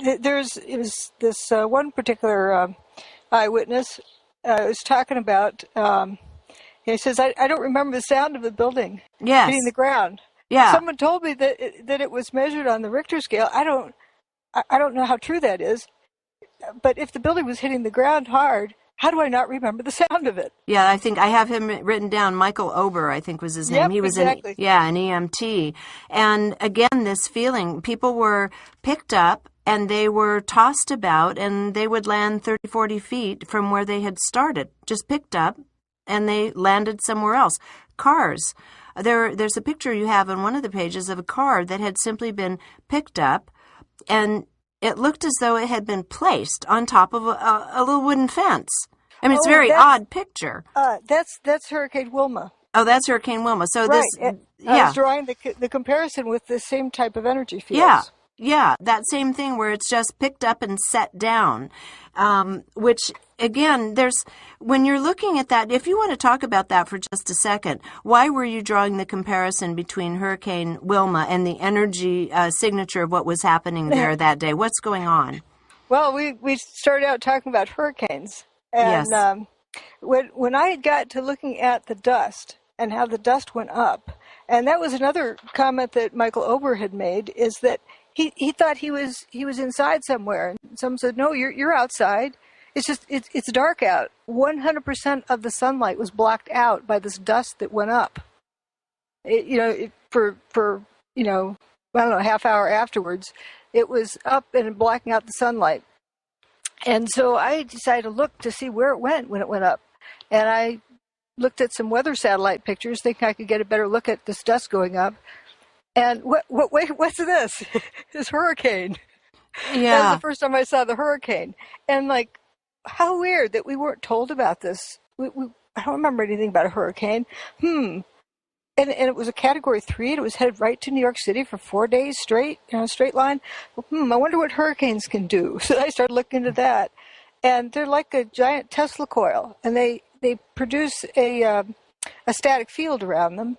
it was this one particular eyewitness was talking about. He says, I don't remember the sound of the building hitting the ground. Yeah. Someone told me that it was measured on the Richter scale. I don't know how true that is, but if the building was hitting the ground hard, how do I not remember the sound of it? Yeah, I think I have him written down. Michael Ober, I think was his name. Yep, He was exactly. an EMT. And again, this feeling, people were picked up and they were tossed about and they would land 30, 40 feet from where they had started, just picked up and they landed somewhere else. Cars. There's a picture you have on one of the pages of a car that had simply been picked up and it looked as though it had been placed on top of a little wooden fence. I mean, it's a very odd picture. That's Hurricane Wilma. Oh, that's Hurricane Wilma. So right. I was drawing the comparison with the same type of energy fields. Yeah, that same thing where it's just picked up and set down, which, again, when you're looking at that, if you want to talk about that for just a second, why were you drawing the comparison between Hurricane Wilma and the energy signature of what was happening there that day? What's going on? Well, we started out talking about hurricanes. And yes. When I got to looking at the dust and how the dust went up, and that was another comment that Michael Ober had made, is that he thought he was inside somewhere. And some said, no, you're outside. It's just it's dark out. 100% of the sunlight was blocked out by this dust that went up. For I don't know, half hour afterwards, it was up and blocking out the sunlight. And so I decided to look to see where it went when it went up. And I looked at some weather satellite pictures, thinking I could get a better look at this dust going up. And what's this? This hurricane. Yeah. That was the first time I saw the hurricane. And like, how weird that we weren't told about this. I don't remember anything about a hurricane. And it was a Category 3, and it was headed right to New York City for 4 days straight, straight line. I wonder what hurricanes can do. So I started looking into that. And they're like a giant Tesla coil, and they produce a static field around them,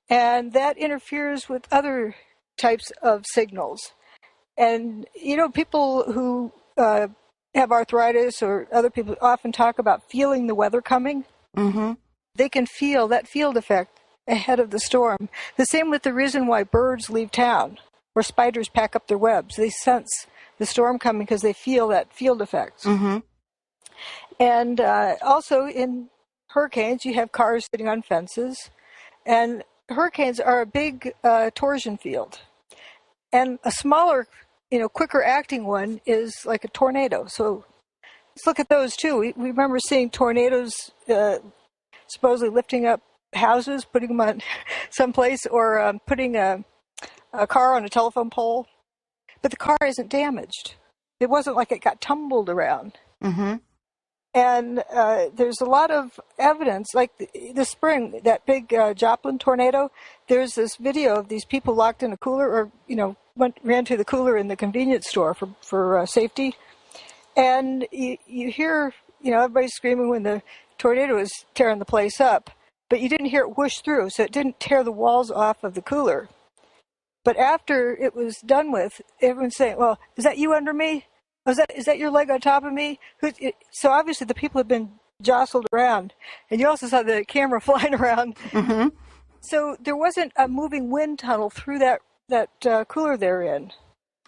and that interferes with other types of signals. And, people who have arthritis or other people often talk about feeling the weather coming. Mm-hmm. They can feel that field effect ahead of the storm. The same with the reason why birds leave town or spiders pack up their webs. They sense the storm coming because they feel that field effect. Mm-hmm. And also in hurricanes, you have cars sitting on fences. And hurricanes are a big torsion field. And a smaller, quicker acting one is like a tornado. So let's look at those too. We remember seeing tornadoes supposedly lifting up houses, putting them on someplace, or putting a car on a telephone pole. But the car isn't damaged. It wasn't like it got tumbled around. Mm-hmm. And there's a lot of evidence, like this spring, that big Joplin tornado, there's this video of these people locked in a cooler, or, ran to the cooler in the convenience store for safety. And you hear, everybody screaming when the tornado was tearing the place up, but you didn't hear it whoosh through, so it didn't tear the walls off of the cooler. But after it was done with, everyone's saying, well, is that you under me? Is that your leg on top of me? So obviously the people have been jostled around. And you also saw the camera flying around. Mm-hmm. So there wasn't a moving wind tunnel through that cooler they're in.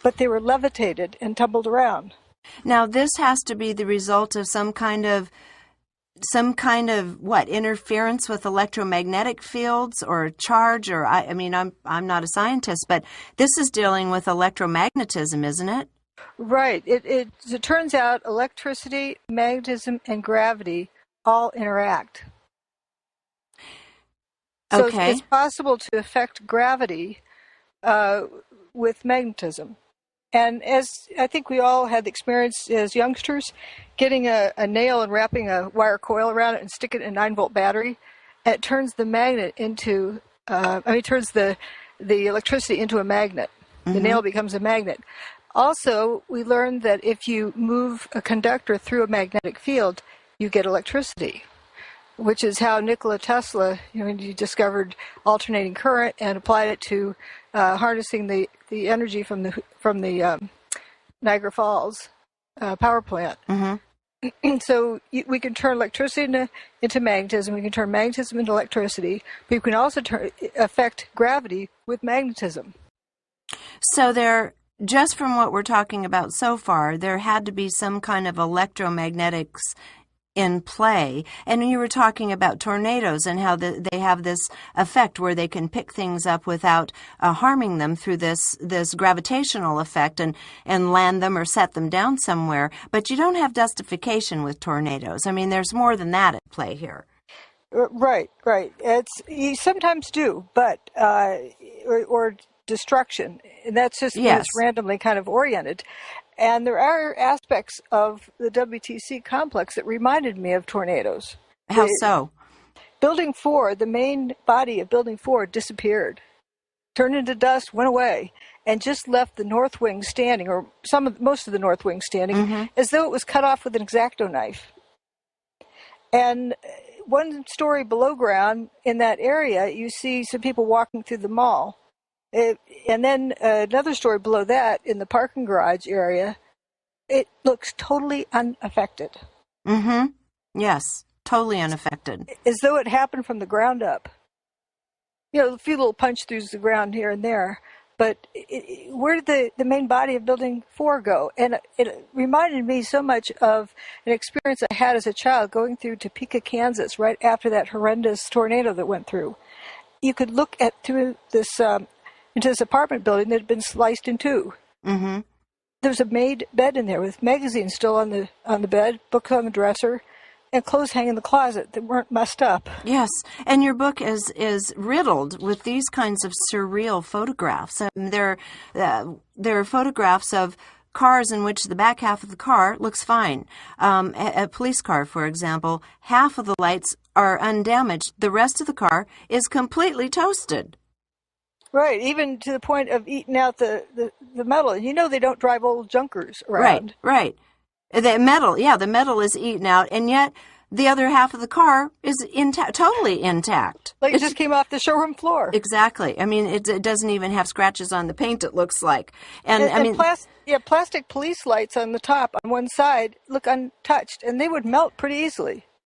But they were levitated and tumbled around. Now, this has to be the result of some kind of interference with electromagnetic fields or charge, or I'm not a scientist, but this is dealing with electromagnetism, isn't it? Right. It turns out electricity, magnetism, and gravity all interact. So okay. It's possible to affect gravity with magnetism. And as I think we all had the experience as youngsters, getting a nail and wrapping a wire coil around it and stick it in a 9-volt battery, it turns the magnet into, turns the electricity into a magnet. Mm-hmm. The nail becomes a magnet. Also, we learned that if you move a conductor through a magnetic field, you get electricity, which is how Nikola Tesla, he discovered alternating current and applied it to harnessing the energy from the Niagara Falls power plant. Mm-hmm. So we can turn electricity into magnetism. We can turn magnetism into electricity. But you can also affect gravity with magnetism. So just from what we're talking about so far, there had to be some kind of electromagnetics in play. And you were talking about tornadoes and how they have this effect where they can pick things up without harming them through this gravitational effect and land them or set them down somewhere. But you don't have dustification with tornadoes. I mean, there's more than that at play here. Right. You sometimes do, but or destruction. And that's just when Yes. it's randomly kind of oriented. And there are aspects of the WTC complex that reminded me of tornadoes. How so? Building 4, the main body of Building 4 disappeared, turned into dust, went away, and just left the north wing standing, or most of the north wing standing, as though it was cut off with an X-Acto knife. And one story below ground in that area, you see some people walking through the mall. And then another story below that, in the parking garage area, it looks totally unaffected. Mm-hmm. Yes, totally unaffected. As though it happened from the ground up. You know, a few little punch-throughs the ground here and there. But where did the main body of Building 4 go? And it reminded me so much of an experience I had as a child going through Topeka, Kansas, right after that horrendous tornado that went through. You could look through this into this apartment building that had been sliced in two. Mm-hmm. There was a made bed in there with magazines still on the bed, books on the dresser, and clothes hanging in the closet that weren't messed up. Yes, and your book is riddled with these kinds of surreal photographs. There are photographs of cars in which the back half of the car looks fine. A police car, for example, half of the lights are undamaged. The rest of the car is completely toasted. Right, even to the point of eating out the metal. You know they don't drive old junkers around. Right. The metal is eaten out, and yet the other half of the car is totally intact. Like it just came off the showroom floor. Exactly. I mean, it doesn't even have scratches on the paint, it looks like. And plastic police lights on the top on one side look untouched, and they would melt pretty easily.